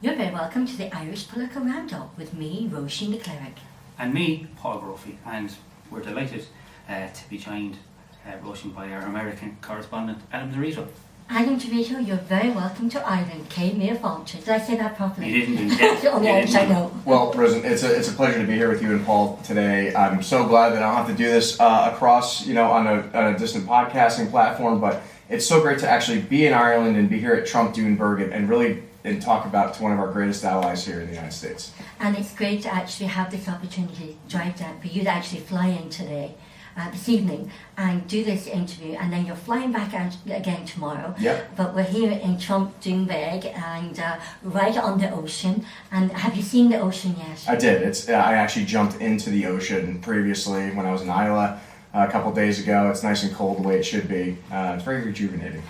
You're very welcome to the Irish Political Roundup with me, Roisin the Cleric. And me, Paul Brophy, and we're delighted to be joined, Roisin, by our American correspondent, Adam Dorito. Adam Dorito, you're very welcome to Ireland. Came near Vulture. Did I say that properly? You didn't, did you? Oh, yes, I know. Well, Rosen, it's a pleasure to be here with you and Paul today. I'm so glad that I don't have to do this across, on a distant podcasting platform, but it's so great to actually be in Ireland and be here at Trump Doonbeg and really talk about one of our greatest allies here in the United States. And it's great to actually have this opportunity to drive down, for you to actually fly in today, this evening, and do this interview, and then you're flying back out again tomorrow. Yep. But we're here in Trump Doonbeg and right on the ocean. And have you seen the ocean yet? I did. I actually jumped into the ocean previously when I was in Iowa a couple days ago. It's nice and cold the way it should be. It's very rejuvenating.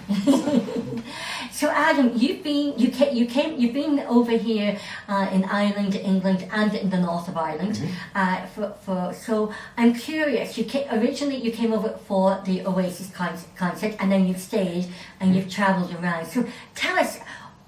So Adam, you've been over here in Ireland, England, and in the north of Ireland. Mm-hmm. So I'm curious. Originally you came over for the Oasis concert, and then you've stayed and you've travelled around. So tell us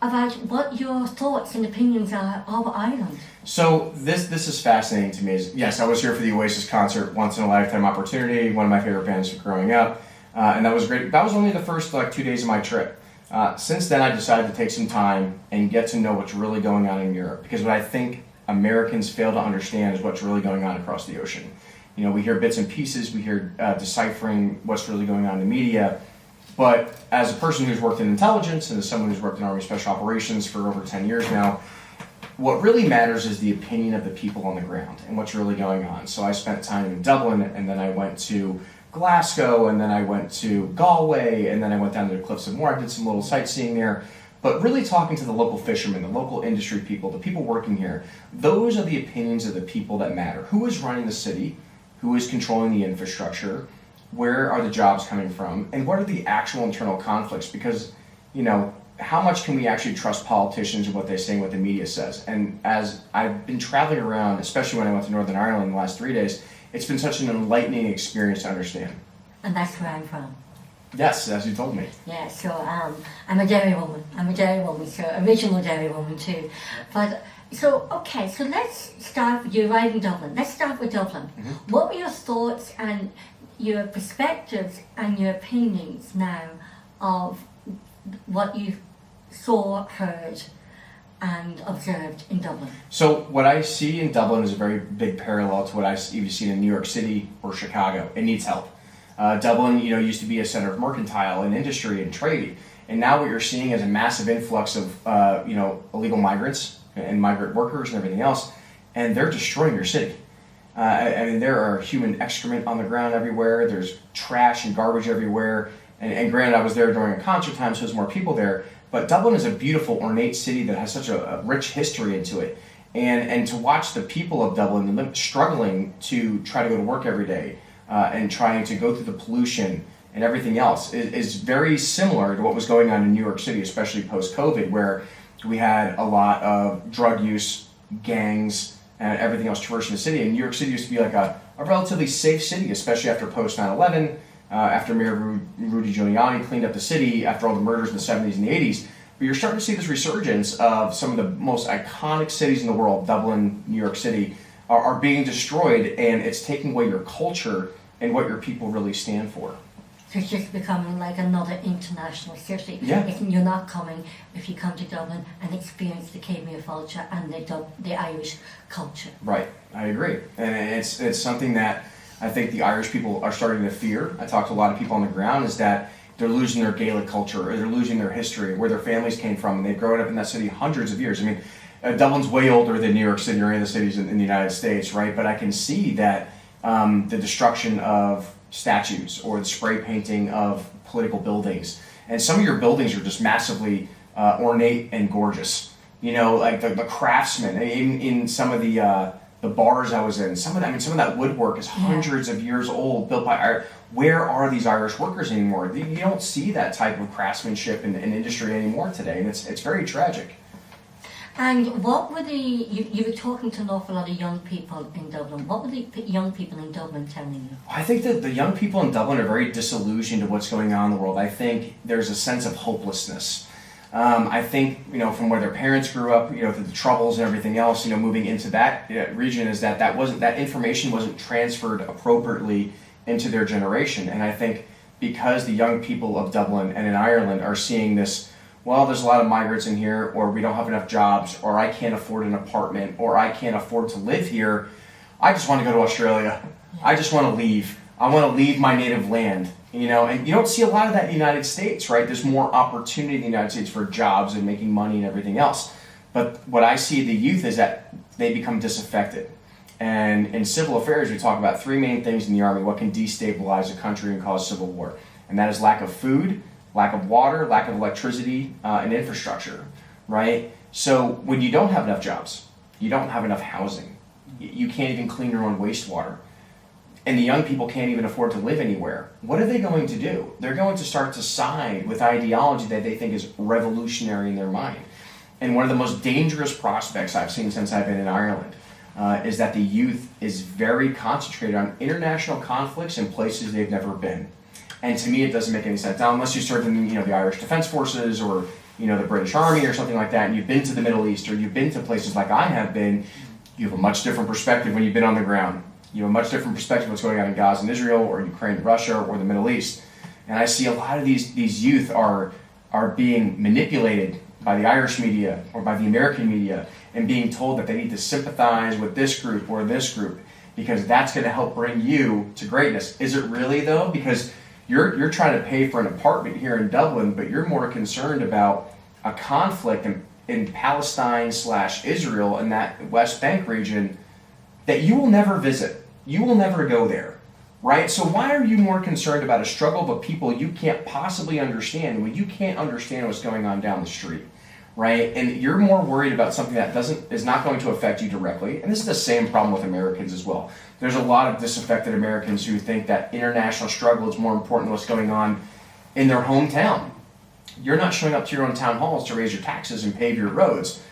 about what your thoughts and opinions are of Ireland. So this is fascinating to me. Yes, I was here for the Oasis concert, once in a lifetime opportunity, one of my favorite bands from growing up, and that was great. That was only the first 2 days of my trip. Since then, I decided to take some time and get to know what's really going on in Europe, because what I think Americans fail to understand is what's really going on across the ocean. We hear bits and pieces, we hear deciphering what's really going on in the media, but as a person who's worked in intelligence and as someone who's worked in Army Special Operations for over 10 years now, what really matters is the opinion of the people on the ground and what's really going on. So I spent time in Dublin, and then I went to Glasgow, and then I went to Galway, and then I went down to the Cliffs of Moher. I did some little sightseeing there. But really talking to the local fishermen, the local industry people, the people working here, those are the opinions of the people that matter. Who is running the city? Who is controlling the infrastructure? Where are the jobs coming from? And what are the actual internal conflicts? Because, how much can we actually trust politicians and what they say and what the media says? And as I've been traveling around, especially when I went to Northern Ireland the last 3 days, it's been such an enlightening experience to understand. And that's where I'm from. Yes, as you told me. Yeah, so I'm a Derry woman. So original Derry woman too. But so let's start. You arrived in Dublin. Let's start with Dublin. Mm-hmm. What were your thoughts and your perspectives and your opinions now of what you saw, heard, and observed in Dublin? So what I see in Dublin is a very big parallel to what I've seen in New York City or Chicago. It needs help. Dublin, used to be a center of mercantile and industry and trade, and now what you're seeing is a massive influx of, illegal migrants and migrant workers and everything else, and they're destroying your city. There are human excrement on the ground everywhere. There's trash and garbage everywhere. And granted, I was there during a concert time, so there's more people there. But Dublin is a beautiful, ornate city that has such a rich history into it. And to watch the people of Dublin and them struggling to try to go to work every day and trying to go through the pollution and everything else is very similar to what was going on in New York City, especially post-COVID, where we had a lot of drug use, gangs, and everything else traversing the city. And New York City used to be like a relatively safe city, especially after post-9/11, after Mayor Rudy Giuliani cleaned up the city after all the murders in the 70s and the 80s. But you're starting to see this resurgence of some of the most iconic cities in the world, Dublin, New York City, are being destroyed, and it's taking away your culture and what your people really stand for. So it's just becoming like another international city. Yeah. You're not coming if you come to Dublin and experience the Céimhe culture and the Irish culture. Right, I agree. And it's something that I think the Irish people are starting to fear. I talk to a lot of people on the ground, is that they're losing their Gaelic culture, or they're losing their history, where their families came from, and they've grown up in that city hundreds of years. I mean, Dublin's way older than New York City or any of the cities in the United States, right? But I can see that the destruction of statues or the spray painting of political buildings, and some of your buildings are just massively ornate and gorgeous. Like the craftsmen in some of the bars I was in. Some of that woodwork is hundreds of years old, built by Irish. Where are these Irish workers anymore? You don't see that type of craftsmanship in industry anymore today, and it's very tragic. And what were you were talking to an awful lot of young people in Dublin. What were the young people in Dublin telling you? I think that the young people in Dublin are very disillusioned to what's going on in the world. I think there's a sense of hopelessness. I think, from where their parents grew up, through the troubles and everything else, moving into that region, is that information wasn't transferred appropriately into their generation. And I think because the young people of Dublin and in Ireland are seeing this, well, there's a lot of migrants in here, or we don't have enough jobs, or I can't afford an apartment, or I can't afford to live here, I just want to go to Australia. I just want to leave. I want to leave my native land. And you don't see a lot of that in the United States, right? There's more opportunity in the United States for jobs and making money and everything else. But what I see in the youth is that they become disaffected. And in civil affairs, we talk about three main things in the Army: what can destabilize a country and cause civil war. And that is lack of food, lack of water, lack of electricity, and infrastructure, right? So when you don't have enough jobs, you don't have enough housing, you can't even clean your own wastewater, and the young people can't even afford to live anywhere, what are they going to do? They're going to start to side with ideology that they think is revolutionary in their mind. And one of the most dangerous prospects I've seen since I've been in Ireland is that the youth is very concentrated on international conflicts in places they've never been. And to me, it doesn't make any sense. Now, unless you served in the Irish Defence Forces or the British Army or something like that, and you've been to the Middle East or you've been to places like I have been, you have a much different perspective when you've been on the ground. You have a much different perspective of what's going on in Gaza and Israel, or Ukraine, Russia, or the Middle East. And I see a lot of these youth are being manipulated by the Irish media or by the American media and being told that they need to sympathize with this group or this group because that's going to help bring you to greatness. Is it really, though? Because you're trying to pay for an apartment here in Dublin, but you're more concerned about a conflict in Palestine/Israel in that West Bank region that you will never visit. You will never go there, right? So why are you more concerned about a struggle of a people you can't possibly understand when you can't understand what's going on down the street, right? And you're more worried about something that is not going to affect you directly. And this is the same problem with Americans as well. There's a lot of disaffected Americans who think that international struggle is more important than what's going on in their hometown. You're not showing up to your own town halls to raise your taxes and pave your roads,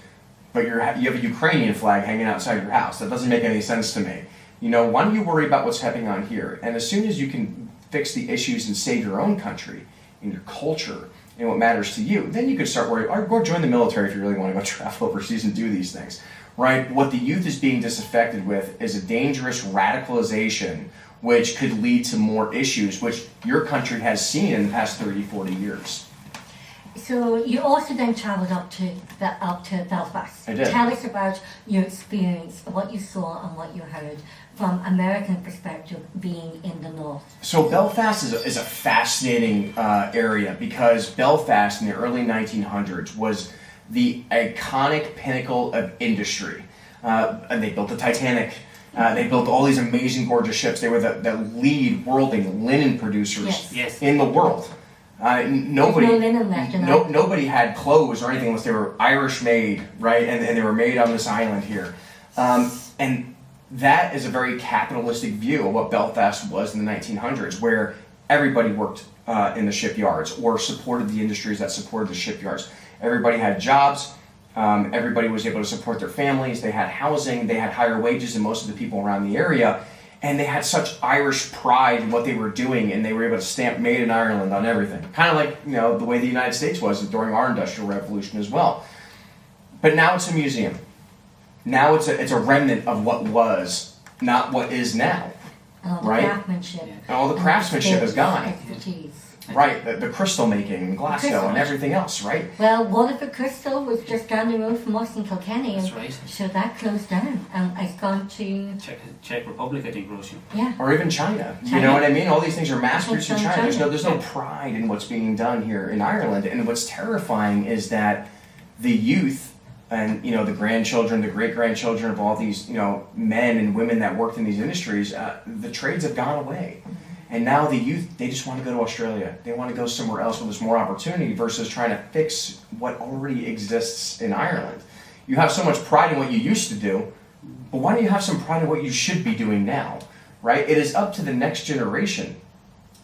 but you have a Ukrainian flag hanging outside your house. That doesn't make any sense to me. Why don't you worry about what's happening on here? And as soon as you can fix the issues and save your own country and your culture and what matters to you, then you could start worrying, or go join the military if you really want to go travel overseas and do these things, right? What the youth is being disaffected with is a dangerous radicalization which could lead to more issues, which your country has seen in the past 30, 40 years. So you also then travelled up to Belfast. I did. Tell us about your experience, what you saw and what you heard from American perspective being in the north. So Belfast is a fascinating area because Belfast in the early 1900s was the iconic pinnacle of industry. And they built the Titanic. They built all these amazing, gorgeous ships. They were the lead worlding linen producers in the world. Nobody had clothes or anything unless they were Irish made, right? And they were made on this island here. And that is a very capitalistic view of what Belfast was in the 1900s, where everybody worked in the shipyards or supported the industries that supported the shipyards. Everybody had jobs. Everybody was able to support their families. They had housing. They had higher wages than most of the people around the area. And they had such Irish pride in what they were doing, and they were able to stamp "Made in Ireland" on everything. Kind of like the way the United States was during our Industrial Revolution as well. But now it's a museum. Now it's a remnant of what was, not what is now. And all the right? craftsmanship. And all the craftsmanship is gone. Expertise. Right, the crystal making in Glasgow and everything else, right? Well, Waterford Crystal was just down the road from us in Kilkenny. That's right. So that closed down and it's gone to... Czech Republic, I think, Rosie. Yeah. Or even China. You know what I mean? All these things are mass produced in China. There's no pride in what's being done here in Ireland. And what's terrifying is that the youth and the grandchildren, the great-grandchildren of all these men and women that worked in these industries, the trades have gone away. And now the youth, they just want to go to Australia. They want to go somewhere else where there's more opportunity versus trying to fix what already exists in Ireland. You have so much pride in what you used to do, but why don't you have some pride in what you should be doing now, right? It is up to the next generation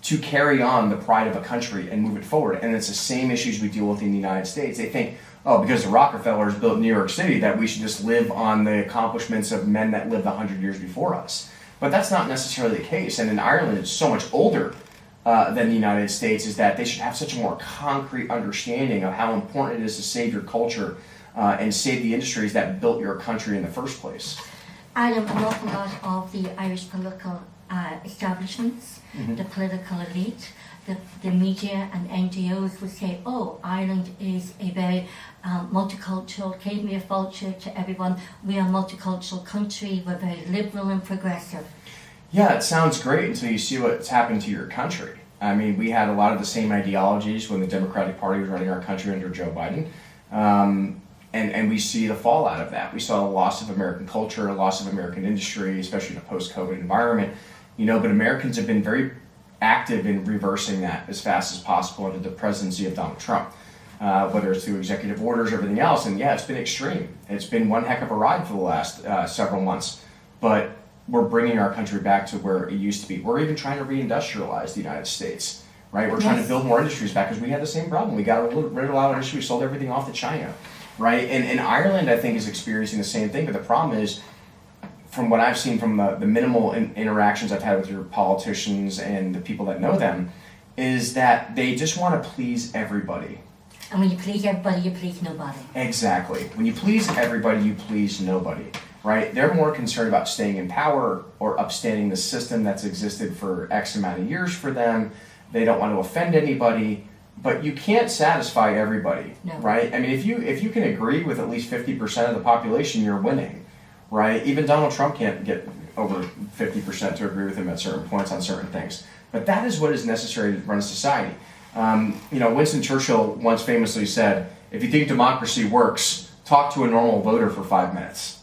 to carry on the pride of a country and move it forward. And it's the same issues we deal with in the United States. They think, because the Rockefellers built New York City, that we should just live on the accomplishments of men that lived 100 years before us. But that's not necessarily the case. And in Ireland, it's so much older than the United States is that they should have such a more concrete understanding of how important it is to save your culture and save the industries that built your country in the first place. Adam, an awful lot of the Irish political establishments, the political elite, the media and NGOs would say, oh, Ireland is a very multicultural, gave me a vulture to everyone. We are a multicultural country, we're very liberal and progressive. Yeah, it sounds great until you see what's happened to your country. I mean, we had a lot of the same ideologies when the Democratic Party was running our country under Joe Biden. And we see the fallout of that. We saw a loss of American culture, a loss of American industry, especially in a post-COVID environment. But Americans have been very active in reversing that as fast as possible under the presidency of Donald Trump, whether it's through executive orders or everything else. And yeah, it's been extreme. It's been one heck of a ride for the last several months. But we're bringing our country back to where it used to be. We're even trying to reindustrialize the United States, right? We're trying to build more industries back because we had the same problem. We got rid of a lot of industry. We sold everything off to China, right? And Ireland, I think, is experiencing the same thing. But the problem is, from what I've seen from the minimal interactions I've had with your politicians and the people that know them, is that they just want to please everybody. And when you please everybody, you please nobody. Exactly. When you please everybody, you please nobody, right? They're more concerned about staying in power or upstanding the system that's existed for X amount of years for them. They don't want to offend anybody, but you can't satisfy everybody, right? I mean, if you can agree with at least 50% of the population, you're winning. Right? Even Donald Trump can't get over 50% to agree with him at certain points on certain things. But that is what is necessary to run a society. Winston Churchill once famously said, if you think democracy works, talk to a normal voter for 5 minutes.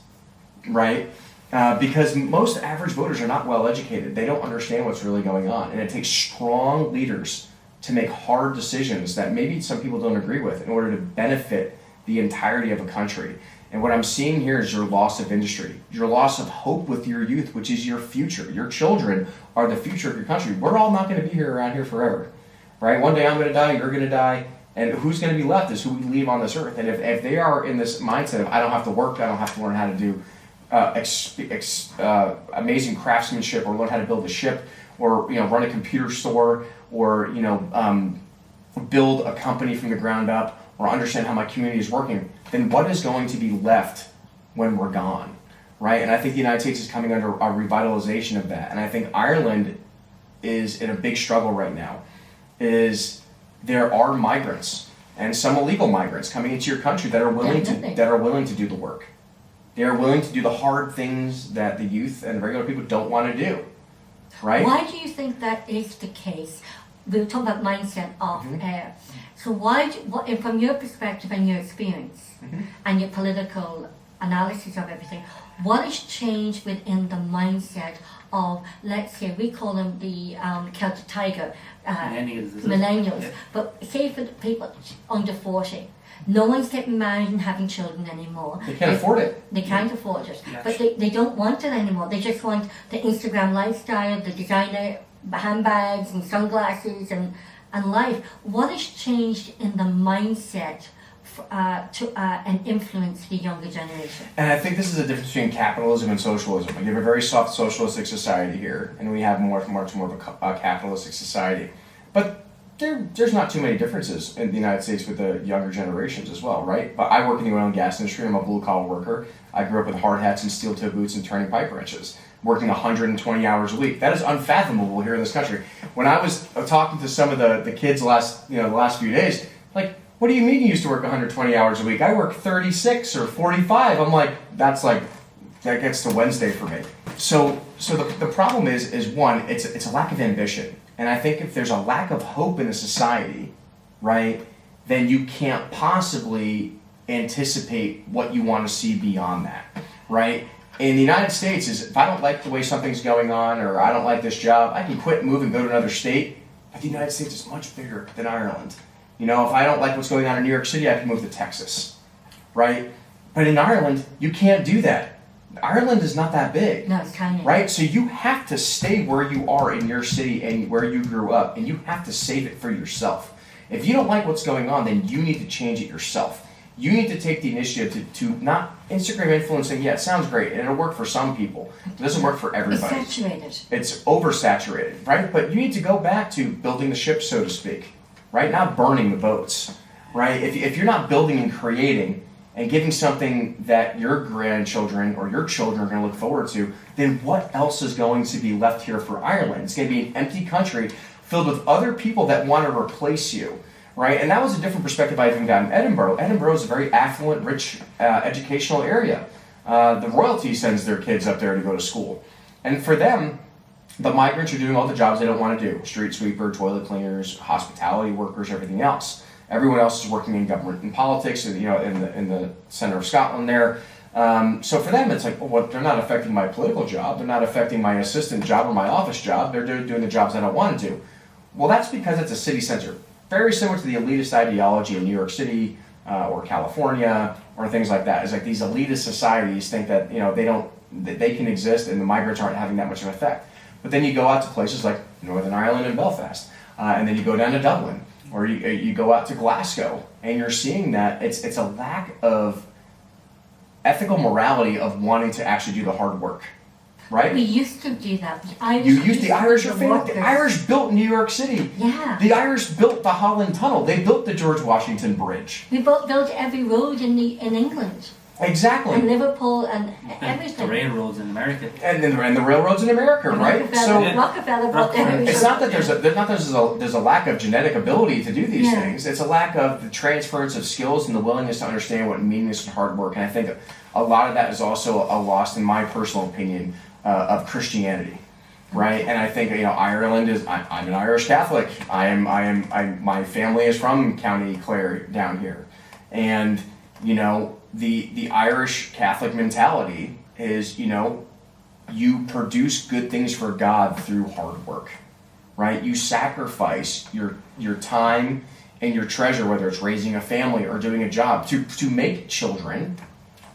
Right? Because most average voters are not well educated. They don't understand what's really going on. And it takes strong leaders to make hard decisions that maybe some people don't agree with in order to benefit the entirety of a country. And what I'm seeing here is your loss of industry, your loss of hope with your youth, which is your future. Your children are the future of your country. We're all not going to be here around here forever, right? One day I'm going to die, you're going to die, and who's going to be left is who we leave on this earth. And if they are in this mindset of I don't have to work, I don't have to learn how to do amazing craftsmanship or learn how to build a ship or run a computer store or build a company from the ground up or understand how my community is working, then what is going to be left when we're gone, right? And I think the United States is coming under a revitalization of that. And I think Ireland is in a big struggle right now, is there are migrants and some illegal migrants coming into your country that are willing to do the work. They are willing to do the hard things that the youth and regular people don't want to do, right? Why do you think that is the case? We'll talk about mindset off air. So from your perspective and your experience and your political analysis of everything, what has changed within the mindset of, let's say, we call them the Celtic Tiger, millennials, Yeah. but say for the people under 40, no one's getting married and having children anymore. They can't afford it. They can't afford it, Yeah. but they don't want it anymore. They just want the Instagram lifestyle, the designer handbags and sunglasses and life. What has changed in the mindset and influence the younger generation? And I think this is the difference between capitalism and socialism. We have a very soft socialistic society here, and we have much more of a capitalistic society. But there's not too many differences in the United States with the younger generations as well, right? But I work in the oil and gas industry. I'm a blue-collar worker. I grew up with hard hats and steel-toe boots and turning pipe wrenches, working 120 hours a week. That is unfathomable here in this country. When I was talking to some of the kids the last few days, like, what do you mean you used to work 120 hours a week? I work 36 or 45. I'm like, that gets to Wednesday for me. So the problem is one, it's a lack of ambition. And I think if there's a lack of hope in a society, right, then you can't possibly anticipate what you want to see beyond that, right? In the United States, if I don't like the way something's going on or I don't like this job, I can quit and move and go to another state. But the United States is much bigger than Ireland. If I don't like what's going on in New York City, I can move to Texas, right? But in Ireland, you can't do that. Ireland is not that big. No, it's tiny. Right? So you have to stay where you are in your city and where you grew up, and you have to save it for yourself. If you don't like what's going on, then you need to change it yourself. You need to take the initiative to not Instagram influencing. Yeah, it sounds great, and it'll work for some people. It doesn't work for everybody. It's saturated. It's oversaturated, right? But you need to go back to building the ship, so to speak, right? Not burning the boats, right? If you're not building and creating and giving something that your grandchildren or your children are going to look forward to, then what else is going to be left here for Ireland? It's going to be an empty country filled with other people that want to replace you, right? And that was a different perspective I even got in Edinburgh. Edinburgh is a very affluent, rich, educational area. The royalty sends their kids up there to go to school. And for them, the migrants are doing all the jobs they don't want to do. Street sweeper, toilet cleaners, hospitality workers, everything else. Everyone else is working in government and politics, and in the centre of Scotland there. So for them, it's like, well, they're not affecting my political job. They're not affecting my assistant job or my office job. They're doing the jobs I don't want to do. Well, that's because it's a city centre. Very similar to the elitist ideology in New York City or California or things like that. It's like these elitist societies think that they can exist and the migrants aren't having that much of an effect. But then you go out to places like Northern Ireland and Belfast, and then you go down to Dublin, or you go out to Glasgow, and you're seeing that it's a lack of ethical morality of wanting to actually do the hard work, right? We used to do that. The Irish The Irish are famous. The Irish built New York City. Yeah. The Irish built the Holland Tunnel. They built the George Washington Bridge. We built every road in England. Exactly. And Liverpool and The everything. railroads in America. And the railroads in America, right? Rockefeller brought every It's not that there's a lack of genetic ability to do these Yeah. things. It's a lack of the transference of skills and the willingness to understand what meaningless and hard work. And I think a lot of that is also a loss, in my personal opinion, of Christianity, right? And I think Ireland is. I'm an Irish Catholic. My family is from County Clare down here, and the Irish Catholic mentality is you produce good things for God through hard work, right? You sacrifice your time and your treasure, whether it's raising a family or doing a job, to make children,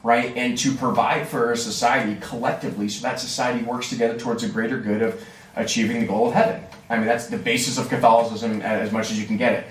right? And to provide for a society collectively so that society works together towards a greater good of achieving the goal of heaven. I mean, that's the basis of Catholicism as much as you can get it.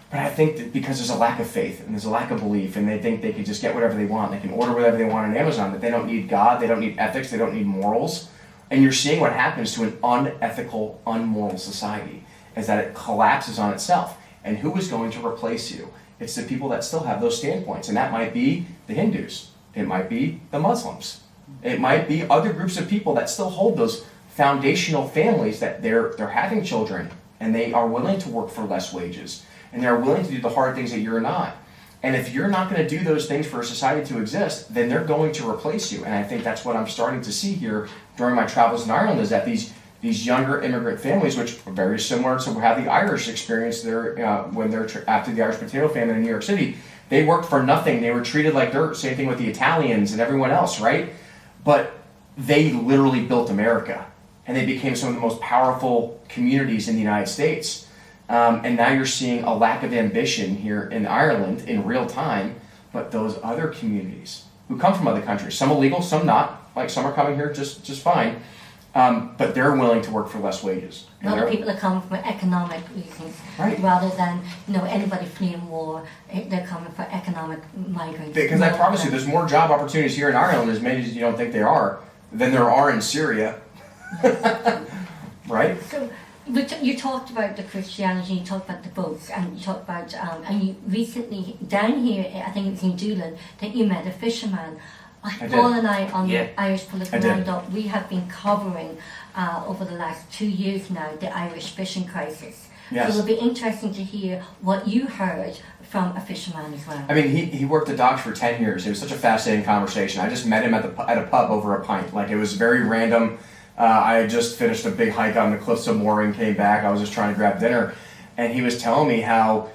But I think that because there's a lack of faith and there's a lack of belief, and they think they can just get whatever they want, they can order whatever they want on Amazon, that they don't need God, they don't need ethics, they don't need morals. And you're seeing what happens to an unethical, unmoral society, is that it collapses on itself. And who is going to replace you? It's the people that still have those standpoints, and that might be the Hindus. It might be the Muslims. It might be other groups of people that still hold those foundational families, that they're having children and they are willing to work for less wages and they're willing to do the hard things that you're not. And if you're not going to do those things for a society to exist, then they're going to replace you. And I think that's what I'm starting to see here during my travels in Ireland, is that these younger immigrant families, which are very similar to how the Irish experienced their when they're after the Irish potato famine in New York City. They worked for nothing. They were treated like dirt. Same thing with the Italians and everyone else, right? But they literally built America, and they became some of the most powerful communities in the United States. And now you're seeing a lack of ambition here in Ireland in real time. But those other communities who come from other countries, some illegal, some not, like some are coming here just fine, but they're willing to work for less wages. A lot of people are coming for economic reasons, right, rather than anybody fleeing war. They're coming for economic migrants. Because I promise you, there's more job opportunities here in Ireland, as many as you don't think there are, than there are in Syria. Right? So, but you talked about the Christianity, you talked about the boats, and you talked about, and you recently, down here, I think it was in Dublin, that you met a fisherman. Paul and I, on the Irish Political Roundup, we have been covering over the last 2 years now the Irish fishing crisis. Yes. So it'll be interesting to hear what you heard from a fisherman as well. I mean, he worked the docks for 10 years. It was such a fascinating conversation. I just met him at a pub over a pint. Like, it was very random. I had just finished a big hike on the cliffs of Moher and came back. I was just trying to grab dinner. And he was telling me how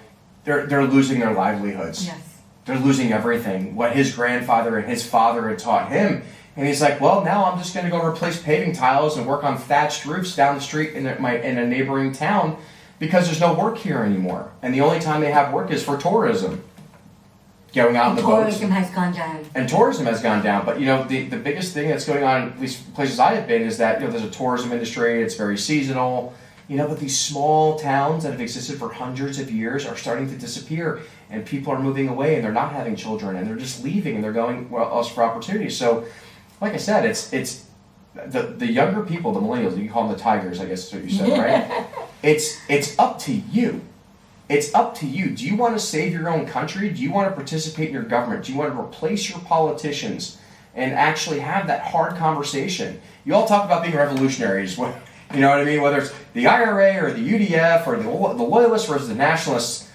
they're losing their livelihoods. Yes. They're losing everything, what his grandfather and his father had taught him. And he's like, well, now I'm just going to go replace paving tiles and work on thatched roofs down the street in a neighboring town, because there's no work here anymore. And the only time they have work is for tourism. Going out in the boats. Tourism has gone down. And tourism has gone down. But, the biggest thing that's going on, at least places I have been, is that, there's a tourism industry. It's very seasonal. But these small towns that have existed for hundreds of years are starting to disappear, and people are moving away, and they're not having children, and they're just leaving, and they're going else for opportunities. So, like I said, it's the younger people, the millennials. You call them the tigers, I guess is what you said, right? It's up to you. It's up to you. Do you want to save your own country? Do you want to participate in your government? Do you want to replace your politicians and actually have that hard conversation? You all talk about being revolutionaries. You know what I mean? Whether it's the IRA or the UDF or the Loyalists versus the Nationalists.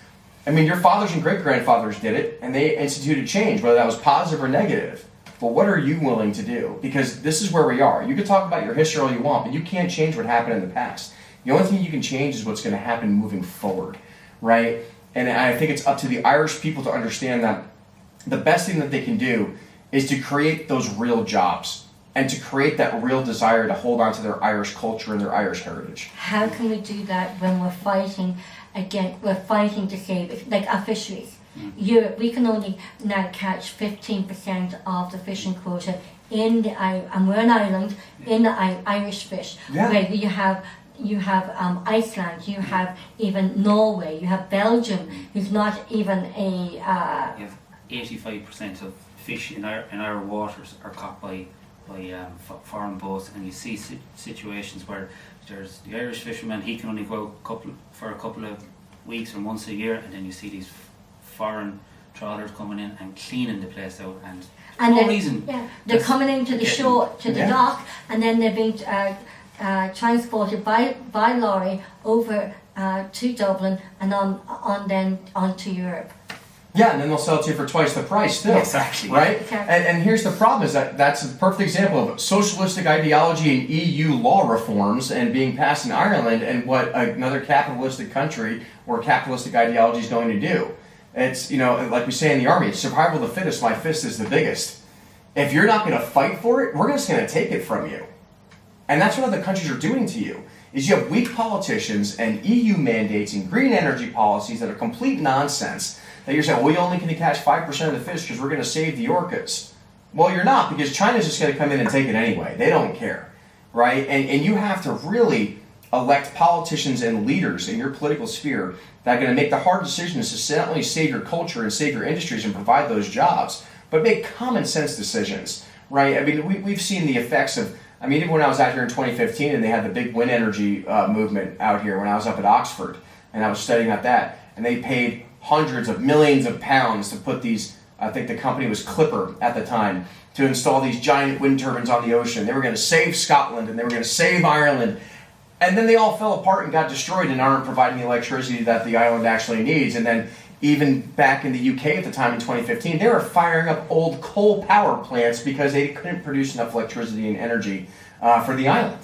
I mean, your fathers and great-grandfathers did it, and they instituted change, whether that was positive or negative. But what are you willing to do? Because this is where we are. You can talk about your history all you want, but you can't change what happened in the past. The only thing you can change is what's going to happen moving forward. Right? And I think it's up to the Irish people to understand that the best thing that they can do is to create those real jobs and to create that real desire to hold on to their Irish culture and their Irish heritage. How can we do that when we're fighting to save it, like our fisheries? We can only now catch 15% of the fishing quota in and we're an island, in the Irish fish, where you have Iceland, you have even Norway, you have Belgium, who's not even a... You have 85% of fish in our waters are caught by foreign boats, and you see situations where there's the Irish fisherman, he can only go for a couple of weeks or months a year, and then you see these foreign trawlers coming in and cleaning the place out, and no reason. Yeah, they're coming into the shore, to the dock, and then they're being... transported by lorry over to Dublin and on to Europe. Yeah, and then they'll sell it to you for twice the price still. Exactly. Right? Exactly. And here's the problem is that's a perfect example of socialistic ideology and EU law reforms and being passed in Ireland and what another capitalistic country or capitalistic ideology is going to do. It's, like we say in the army, survival of the fittest, my fist is the biggest. If you're not going to fight for it, we're just going to take it from you. And that's what other countries are doing to you, is you have weak politicians and EU mandates and green energy policies that are complete nonsense, that you're saying, well, we only can catch 5% of the fish because we're going to save the orcas. Well, you're not, because China's just going to come in and take it anyway. They don't care, right? And you have to really elect politicians and leaders in your political sphere that are going to make the hard decisions to not only save your culture and save your industries and provide those jobs, but make common sense decisions, right? I mean, we've seen the effects of... even when I was out here in 2015 and they had the big wind energy movement out here when I was up at Oxford and I was studying at that, and they paid hundreds of millions of pounds to put these, I think the company was Clipper at the time, to install these giant wind turbines on the ocean. They were going to save Scotland and they were going to save Ireland. And then they all fell apart and got destroyed and aren't providing the electricity that the island actually needs. And then even back in the UK at the time in 2015, they were firing up old coal power plants because they couldn't produce enough electricity and energy for the island,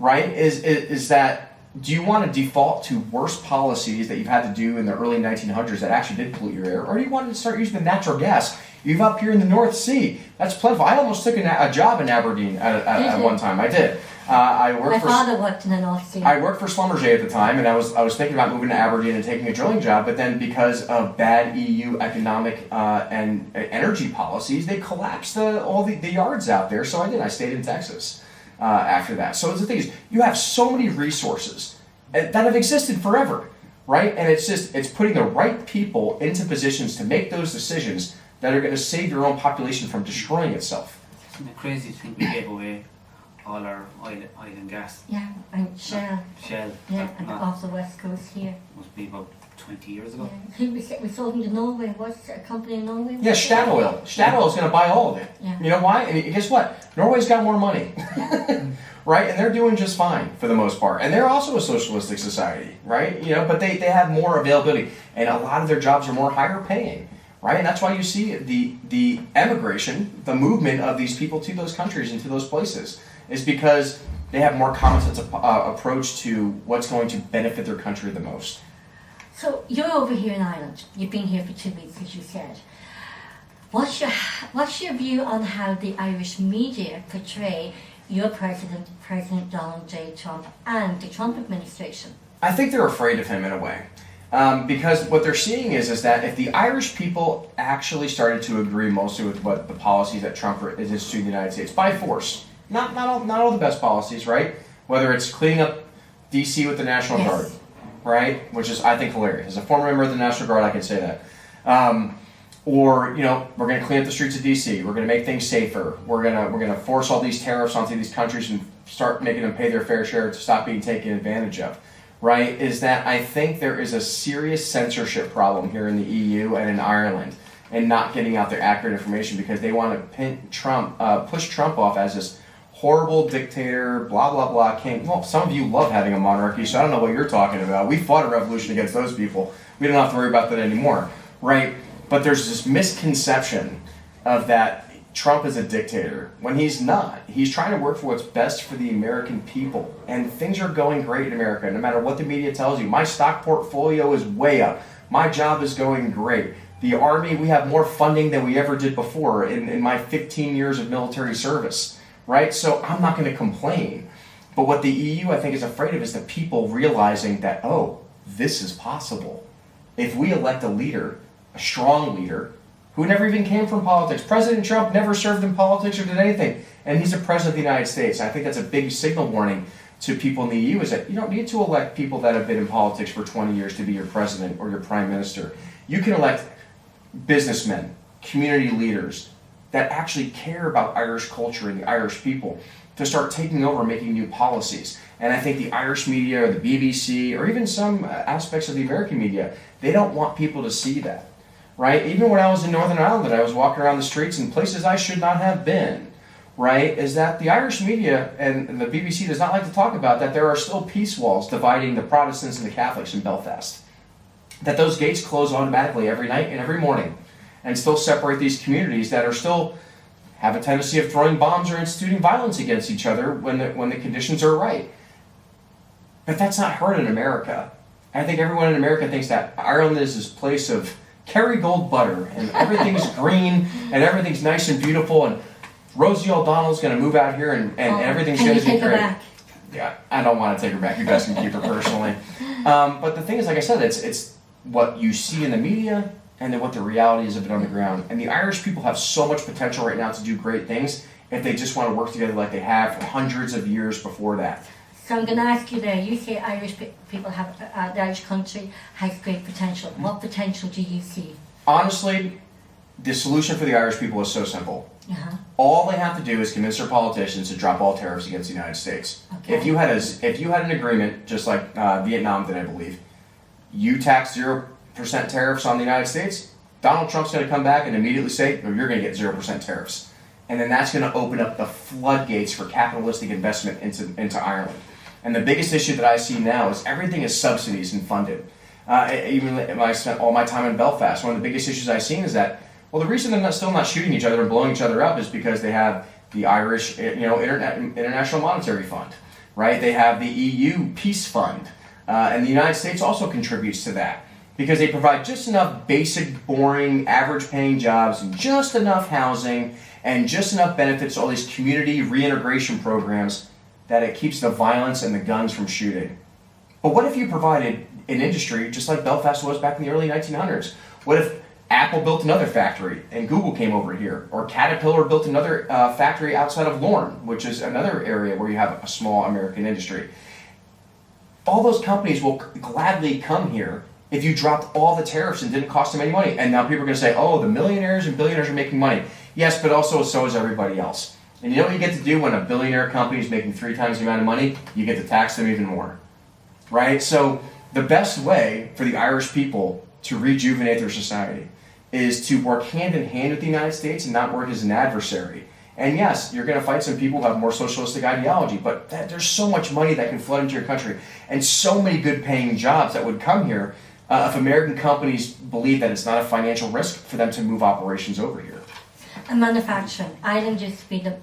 right? Is that, do you want to default to worse policies that you've had to do in the early 1900s that actually did pollute your air, or do you want to start using the natural gas you've up here in the North Sea? That's plentiful. I almost took a job in Aberdeen at one time. I did. My father worked in the North Sea. I worked for Schlumberger at the time, and I was thinking about moving to Aberdeen and taking a drilling job, but then because of bad EU economic and energy policies, they collapsed all the yards out there, so I did. I stayed in Texas after that. So the thing is, you have so many resources that have existed forever, right? And it's putting the right people into positions to make those decisions that are going to save your own population from destroying itself. Isn't it crazy to think we gave away all our oil and gas? Yeah, and Shell. Shell. Yeah, and off the west coast here. Must be about 20 years ago. Yeah. We sold them to Norway. What's a company in Norway? Yeah, Statoil. Statoil is going to buy all of it. Yeah. You know why? I mean, guess what? Norway's got more money. Right? And they're doing just fine for the most part. And they're also a socialistic society, right? But they have more availability. And a lot of their jobs are more higher paying. Right, and that's why you see the emigration, the movement of these people to those countries and to those places, is because they have more common sense approach to what's going to benefit their country the most. So you're over here in Ireland. You've been here for 2 weeks, as you said. What's your view on how the Irish media portray your president, President Donald J. Trump, and the Trump administration? I think they're afraid of him in a way. Because what they're seeing is that if the Irish people actually started to agree mostly with what the policies that Trump is instituting in the United States by force, not all the best policies, right? Whether it's cleaning up DC with the National Yes. Guard, right? Which is, I think, hilarious. As a former member of the National Guard, I can say that. Or, you know, we're going to clean up the streets of DC. We're going to make things safer. We're going to force all these tariffs onto these countries and start making them pay their fair share to stop being taken advantage of, right? Is that I think there is a serious censorship problem here in the EU and in Ireland, and not getting out their accurate information because they want to push Trump off as this horrible dictator, blah, blah, blah, king. Well, some of you love having a monarchy, so I don't know what you're talking about. We fought a revolution against those people. We don't have to worry about that anymore, right? But there's this misconception of that Trump is a dictator when he's not. He's trying to work for what's best for the American people. And things are going great in America, no matter what the media tells you. My stock portfolio is way up. My job is going great. The Army, we have more funding than we ever did before in my 15 years of military service, right? So I'm not going to complain. But what the EU, I think, is afraid of is the people realizing that, oh, this is possible. If we elect a leader, a strong leader, who never even came from politics. President Trump never served in politics or did anything, and he's the president of the United States. I think that's a big signal warning to people in the EU, is that you don't need to elect people that have been in politics for 20 years to be your president or your prime minister. You can elect businessmen, community leaders that actually care about Irish culture and the Irish people to start taking over and making new policies. And I think the Irish media or the BBC or even some aspects of the American media, they don't want people to see that. Right? Even when I was in Northern Ireland, I was walking around the streets in places I should not have been, right? Is that the Irish media and the BBC does not like to talk about that there are still peace walls dividing the Protestants and the Catholics in Belfast. That those gates close automatically every night and every morning and still separate these communities that are still have a tendency of throwing bombs or instituting violence against each other when the conditions are right. But that's not heard in America. I think everyone in America thinks that Ireland is this place of Kerrygold butter, and everything's green, and everything's nice and beautiful, and Rosie O'Donnell's going to move out here, and everything's going to be great. Can you take her back? Yeah, I don't want to take her back. You guys can keep her personally. But the thing is, like I said, it's what you see in the media, and then what the reality is of it on the ground. And the Irish people have so much potential right now to do great things if they just want to work together like they have for hundreds of years before that. So I'm going to ask you there, you say Irish people have, the Irish country has great potential. What potential do you see? Honestly, the solution for the Irish people is so simple. Uh-huh. All they have to do is convince their politicians to drop all tariffs against the United States. Okay. If you had an agreement, just like Vietnam did, I believe, you tax 0% tariffs on the United States, Donald Trump's going to come back and immediately say, oh, you're going to get 0% tariffs. And then that's going to open up the floodgates for capitalistic investment into Ireland. And the biggest issue that I see now is everything is subsidies and funded. Even when I spent all my time in Belfast, one of the biggest issues I've seen is that, well, the reason they're still not shooting each other and blowing each other up is because they have the Irish, International Monetary Fund, right? They have the EU Peace Fund, and the United States also contributes to that because they provide just enough basic, boring, average-paying jobs and just enough housing and just enough benefits to all these community reintegration programs that it keeps the violence and the guns from shooting. But what if you provided an industry just like Belfast was back in the early 1900s? What if Apple built another factory and Google came over here? Or Caterpillar built another factory outside of Lorne, which is another area where you have a small American industry. All those companies will gladly come here if you dropped all the tariffs and didn't cost them any money. And now people are going to say, oh, the millionaires and billionaires are making money. Yes, but also so is everybody else. And you know what you get to do when a billionaire company is making 3 times the amount of money? You get to tax them even more, right? So the best way for the Irish people to rejuvenate their society is to work hand in hand with the United States and not work as an adversary. And yes, you're going to fight some people who have more socialistic ideology, but there's so much money that can flood into your country and so many good paying jobs that would come here if American companies believe that it's not a financial risk for them to move operations over here. And manufacturing. Ireland used to be the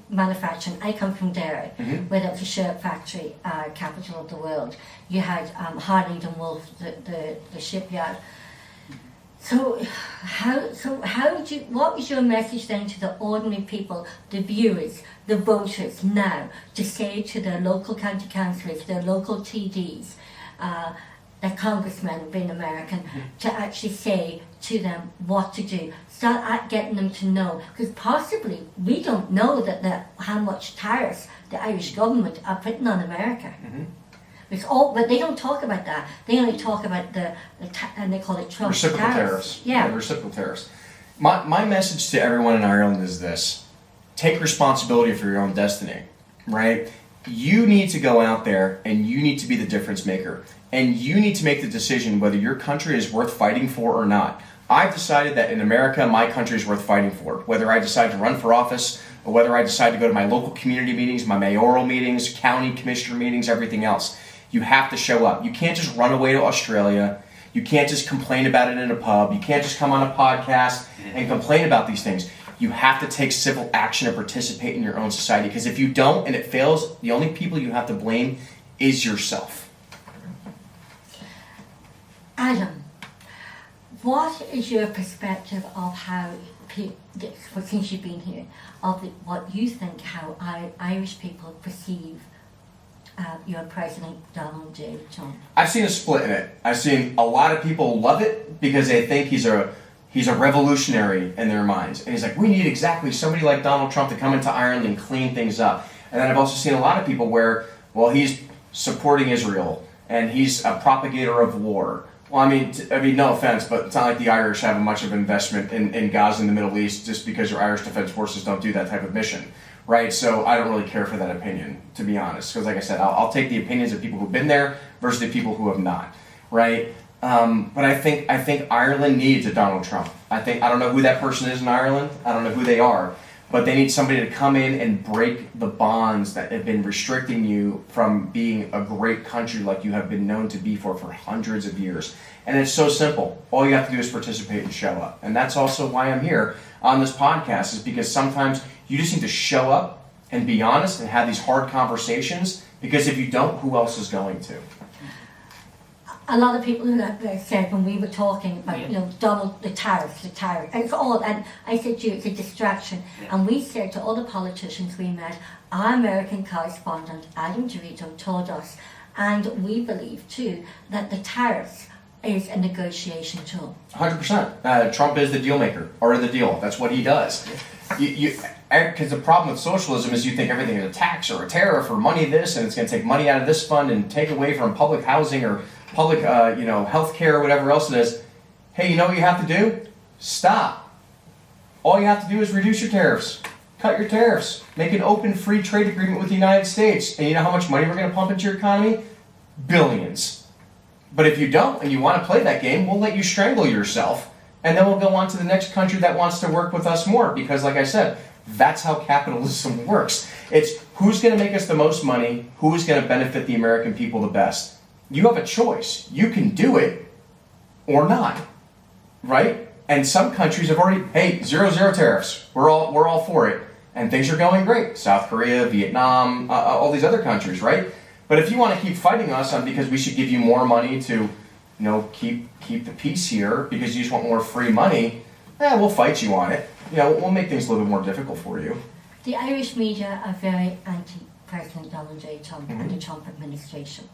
manufacturing. I come from Derry, where there was a shirt factory, capital of the world. You had Harland and Wolff, the shipyard. So what was your message then to the ordinary people, the viewers, the voters now, to say to their local county councillors, their local TDs, their congressmen being American, to actually say to them what to do? Start getting them to know, because possibly we don't know how much tariffs the Irish government are putting on America. Mhm. But they don't talk about that. They only talk about and they call it Trump Reciprocal tariffs. Yeah. Reciprocal tariffs. My message to everyone in Ireland is this: take responsibility for your own destiny, right? You need to go out there and you need to be the difference maker. And you need to make the decision whether your country is worth fighting for or not. I've decided that in America, my country is worth fighting for. Whether I decide to run for office or whether I decide to go to my local community meetings, my mayoral meetings, county commissioner meetings, everything else. You have to show up. You can't just run away to Australia. You can't just complain about it in a pub. You can't just come on a podcast and complain about these things. You have to take civil action and participate in your own society. Because if you don't and it fails, the only people you have to blame is yourself. Adam, what is your perspective of how, since you've been here, of what you think how Irish people perceive your President Donald J. Trump? I've seen a split in it. I've seen a lot of people love it because they think he's a revolutionary in their minds. And he's like, we need exactly somebody like Donald Trump to come into Ireland and clean things up. And then I've also seen a lot of people where, well, he's supporting Israel and he's a propagator of war. Well, I mean, no offense, but it's not like the Irish have much of investment in Gaza and the Middle East just because your Irish Defence Forces don't do that type of mission, right? So I don't really care for that opinion, to be honest, because like I said, I'll take the opinions of people who've been there versus the people who have not, right? But I think Ireland needs a Donald Trump. I don't know who that person is in Ireland. I don't know who they are. But they need somebody to come in and break the bonds that have been restricting you from being a great country like you have been known to be for hundreds of years. And it's so simple. All you have to do is participate and show up. And that's also why I'm here on this podcast, is because sometimes you just need to show up and be honest and have these hard conversations, because if you don't, who else is going to? A lot of people said when we were talking about, Donald, the tariffs, and it's all, and I said to you, it's a distraction. Yeah. And we said to all the politicians we met, our American correspondent, Adam Dorito, told us, and we believe too, that the tariffs is a negotiation tool. 100%. Trump is the deal maker, or the deal. That's what he does. Because the problem with socialism is you think everything is a tax or a tariff or money this, and it's going to take money out of this fund and take away from public housing or public, health care or whatever else it is. Hey, you know what you have to do? Stop. All you have to do is reduce your tariffs. Cut your tariffs. Make an open, free trade agreement with the United States. And you know how much money we're going to pump into your economy? Billions. But if you don't and you want to play that game, we'll let you strangle yourself. And then we'll go on to the next country that wants to work with us more. Because like I said, that's how capitalism works. It's who's going to make us the most money, who's going to benefit the American people the best. You have a choice. You can do it or not, right? And some countries have already, hey, zero tariffs. We're all for it, and things are going great. South Korea, Vietnam, all these other countries, right? But if you want to keep fighting us on because we should give you more money to, keep the peace here because you just want more free money, we'll fight you on it. We'll make things a little bit more difficult for you. The Irish media are very anti-President Donald J. Trump and the Trump administration.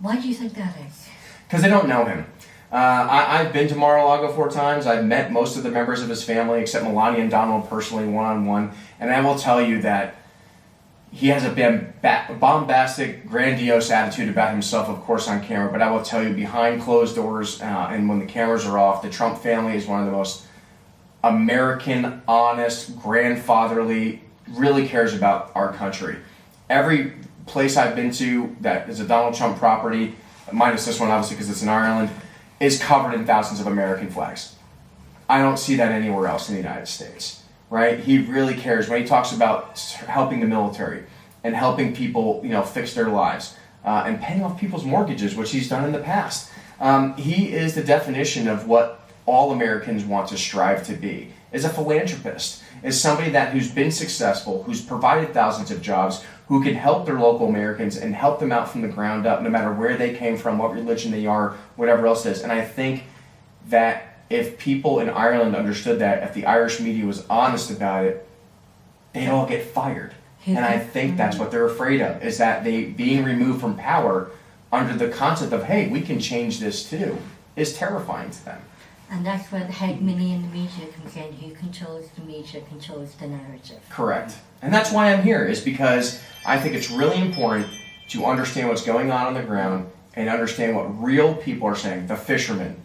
Why do you think that is? Because they don't know him. I've been to Mar-a-Lago 4 times. I've met most of the members of his family, except Melania and Donald personally, one-on-one. And I will tell you that he has a bombastic, grandiose attitude about himself, of course, on camera. But I will tell you, behind closed doors and when the cameras are off, the Trump family is one of the most American, honest, grandfatherly, really cares about our country. Every place I've been to that is a Donald Trump property, minus this one obviously because it's in Ireland, is covered in thousands of American flags. I don't see that anywhere else in the United States, right? He really cares. When he talks about helping the military and helping people, fix their lives and paying off people's mortgages, which he's done in the past. He is the definition of what all Americans want to strive to be, is a philanthropist, is somebody who's been successful, who's provided thousands of jobs, who can help their local Americans and help them out from the ground up, no matter where they came from, what religion they are, whatever else it is. And I think that if people in Ireland understood that, if the Irish media was honest about it, they'd all get fired. And I think that's what they're afraid of, is that they being removed from power under the concept of, hey, we can change this too, is terrifying to them. And that's where the hegemony in the media comes in. Who controls the media controls the narrative. Correct. And that's why I'm here, is because I think it's really important to understand what's going on the ground and understand what real people are saying. The fishermen,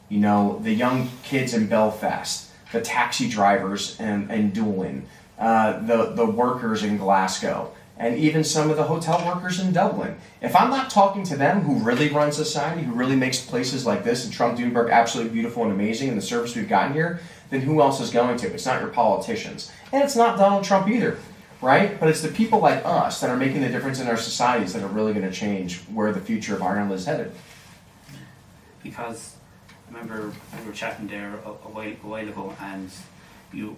you know, the young kids in Belfast, the taxi drivers in Dublin, the workers in Glasgow, and even some of the hotel workers in Dublin. If I'm not talking to them, who really run society, who really makes places like this and Trump Doonbeg absolutely beautiful and amazing and the service we've gotten here, then who else is going to? It's not your politicians. And it's not Donald Trump either, right? But it's the people like us that are making the difference in our societies that are really going to change where the future of Ireland is headed. Because I remember we were chatting there a while ago, and you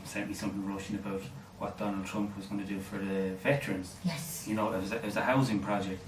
sent me something, Roisin, about what Donald Trump was going to do for the veterans. Yes. You know, it was a housing project.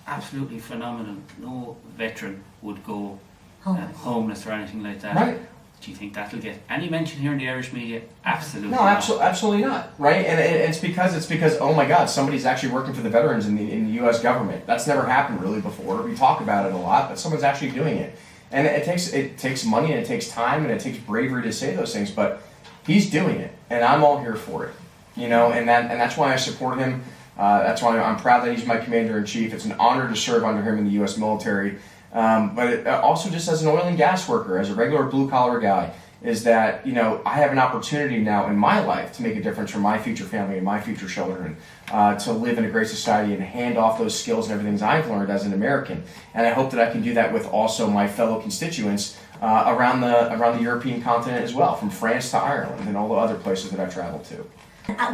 Absolutely phenomenal. No veteran would go homeless or anything like that. Right. Do you think that'll get any mention here in the Irish media? Absolutely No, not. absolutely not. Right, and it's because oh my God, somebody's actually working for the veterans in the U.S. government. That's never happened really before. We talk about it a lot, but someone's actually doing it, and it takes money and it takes time and it takes bravery to say those things. But he's doing it, and I'm all here for it. You know, and that's why I support him. That's why I'm proud that he's my commander-in-chief. It's an honor to serve under him in the U.S. military. But also just as an oil and gas worker, as a regular blue-collar guy, is that, you know, I have an opportunity now in my life to make a difference for my future family and my future children, to live in a great society and hand off those skills and everything I've learned as an American. And I hope that I can do that with also my fellow constituents around the European continent as well, from France to Ireland and all the other places that I've traveled to.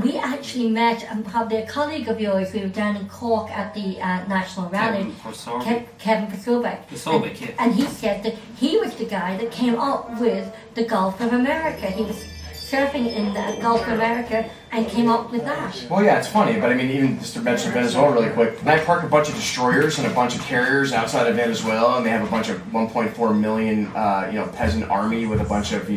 We actually met, probably a colleague of yours, we were down in Cork at the National Rally. Kevin Pasobek. Yeah. And he said that he was the guy that came up with the Gulf of America. He was surfing in the Gulf of America and came up with that. Well, yeah, it's funny, but I mean, even just to mention Venezuela really quick, and I park a bunch of destroyers and a bunch of carriers outside of Venezuela, and they have a bunch of 1.4 million, peasant army with a bunch of,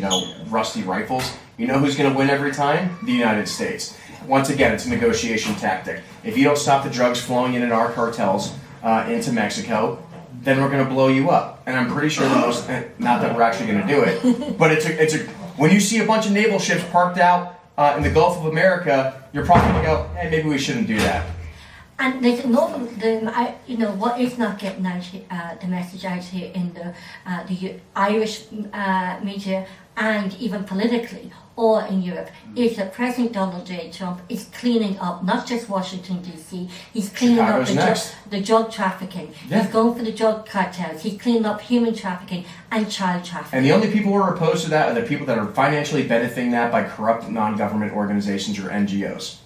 rusty rifles. You know who's going to win every time? The United States. Once again, it's a negotiation tactic. If you don't stop the drugs flowing in our cartels into Mexico, then we're going to blow you up. And I'm pretty sure not that we're actually going to do it, but when you see a bunch of naval ships parked out in the Gulf of America, you're probably going to go, hey, maybe we shouldn't do that. And there's what is not getting out, the message out here in the Irish media and even politically or in Europe is that President Donald J. Trump is cleaning up not just Washington D.C. He's cleaning up the drug trafficking. Yeah. He's going for the drug cartels. He's cleaning up human trafficking and child trafficking. And the only people who are opposed to that are the people that are financially benefiting that by corrupt non-government organizations or NGOs.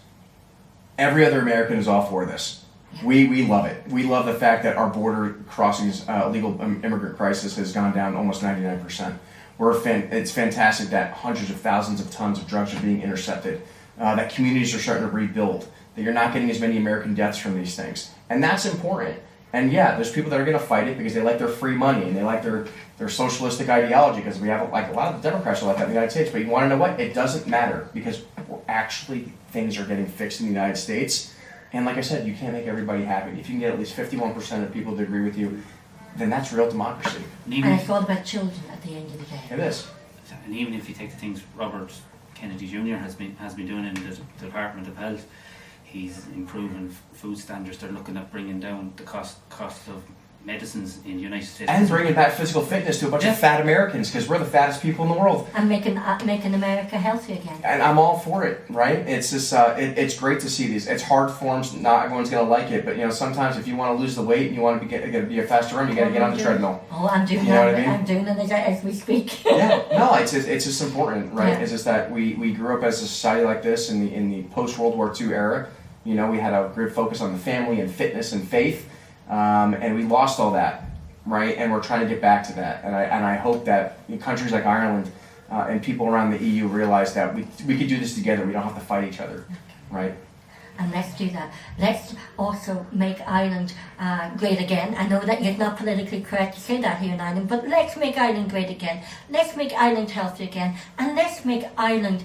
Every other American is all for this. Yeah. We love it. We love the fact that our border crossings, illegal immigrant crisis has gone down almost 99%. It's fantastic that hundreds of thousands of tons of drugs are being intercepted, that communities are starting to rebuild, that you're not getting as many American deaths from these things. And that's important. And yeah, there's people that are going to fight it because they like their free money and they like their socialistic ideology, because we have like a lot of the Democrats are like that in the United States. But you want to know what? It doesn't matter, because things are getting fixed in the United States. And like I said, you can't make everybody happy. If you can get at least 51% of people to agree with you, then that's real democracy. And it's all about children at the end of the day. It is. And even if you take the things Robert Kennedy Jr. has been doing in the Department of Health, he's improving food standards. They're looking at bringing down the cost of medicines in the United States. And bringing back physical fitness to a bunch of fat Americans, because we're the fattest people in the world. And making America healthy again. And I'm all for it, right? It's just, it's great to see these. It's hard forms. Not everyone's going to like it, but sometimes if you want to lose the weight and you want to be a faster runner, you got to get on the treadmill. Oh, I'm doing that. I mean? I'm doing it as we speak. Yeah, no, it's just important, right? Yeah. It's just that we grew up as a society like this in the post-World War II era. We had a great focus on the family and fitness and faith. And we lost all that, right? And we're trying to get back to that. And I hope that countries like Ireland and people around the EU realize that we could do this together. We don't have to fight each other, right? And let's do that. Let's also make Ireland great again. I know that it's not politically correct to say that here in Ireland, but let's make Ireland great again. Let's make Ireland healthy again. And let's make Ireland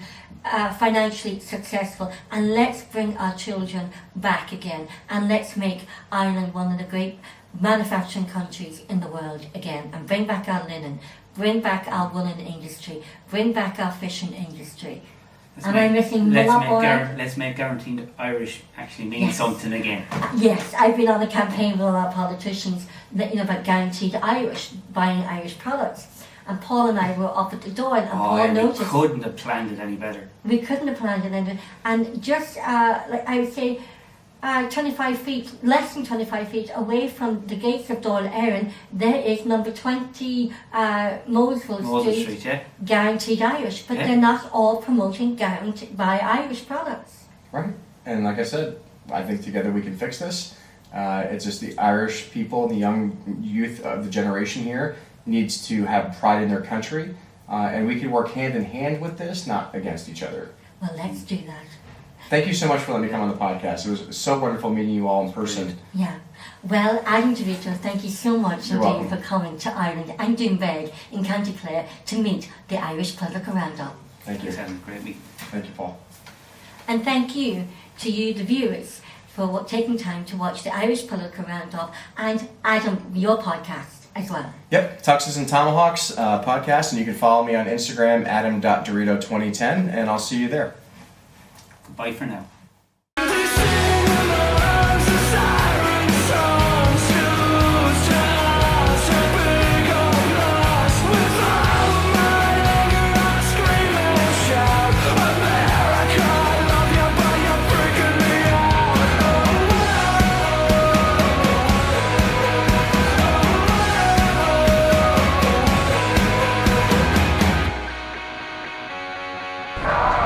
financially successful, and let's bring our children back again, and let's make Ireland one of the great manufacturing countries in the world again, and bring back our linen, bring back our woolen industry, bring back our fishing industry. Let's Am I missing a lot more? let's make guaranteed Irish actually mean Yes. something again. Yes, I've been on a campaign with all our politicians that, about guaranteed Irish, buying Irish products. And Paul and I were up at the door, and Paul We noticed. couldn't have planned it any better. We couldn't have planned it any. And just, like I would say, 25 feet, less than 25 feet away from the gates of Dáil Éireann, there is number 20 Moseville Street, yeah. guaranteed Irish. But Yeah. they're not all promoting guaranteed by Irish products. Right. And like I said, I think together we can fix this. It's just the Irish people, the young youth of the generation here, needs to have pride in their country. And we can work hand in hand with this, not against each other. Well, let's do that. Thank you so much for letting me come on the podcast. It was so wonderful meeting you all in person. Yeah. Well, Adam DeVito, thank you so much You're indeed welcome. for coming to Ireland and Doonbeg in County Clare to meet the Irish Political Roundup. Thank you. It's having a great week. Thank you, Paul. And thank you to you, the viewers, for taking time to watch the Irish Political Roundup and Adam, your podcast as well. Yep, Tuxes and Tomahawks podcast, and you can follow me on Instagram, adam.dorito2010, and I'll see you there. Goodbye for now.